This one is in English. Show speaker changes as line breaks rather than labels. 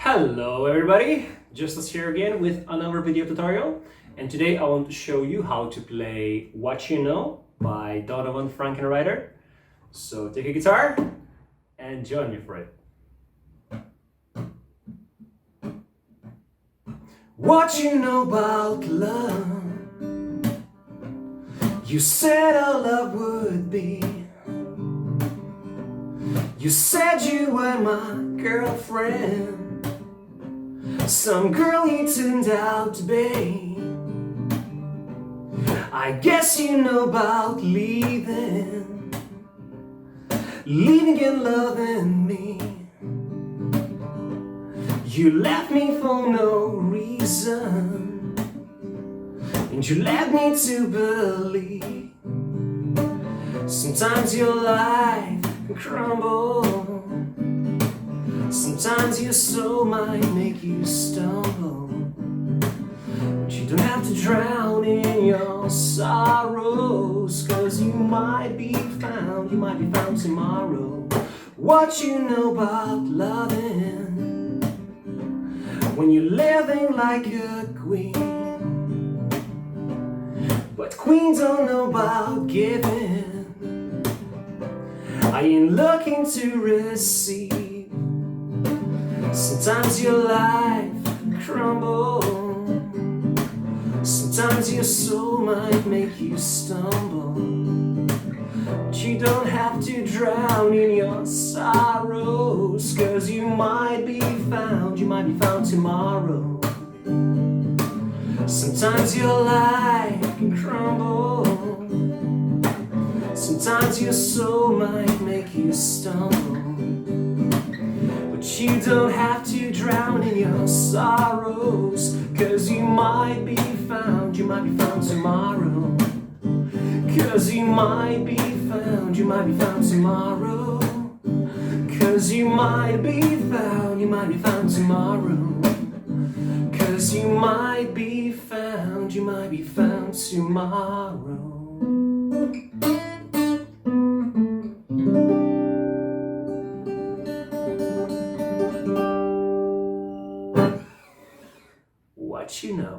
Hello everybody, Justas here again with another video tutorial, and today I want to show you how to play What You Know by Donavon Frankenreiter. So take a guitar and join me for it. What you know about love? You said all love would be. You said you were my girlfriend, some girl you turned out to be. I guess you know about leaving and loving me. You left me for no reason, and you led me to believe sometimes your life can crumble. Sometimes your soul might make you stumble, but you don't have to drown in your sorrows, 'cause you might be found tomorrow. What you know about loving when you're living like a queen, but queens don't know about giving. I ain't looking to receive. Sometimes your life crumbles, sometimes your soul might make you stumble, but you don't have to drown in your sorrows, 'cause you might be found tomorrow. Sometimes your life can crumble, sometimes your soul might make you stumble, but you don't have to drown in your sorrows, 'cause you might be found tomorrow. 'Cause you might be found tomorrow. 'Cause you might be found tomorrow. 'Cause you might be found tomorrow. What you know.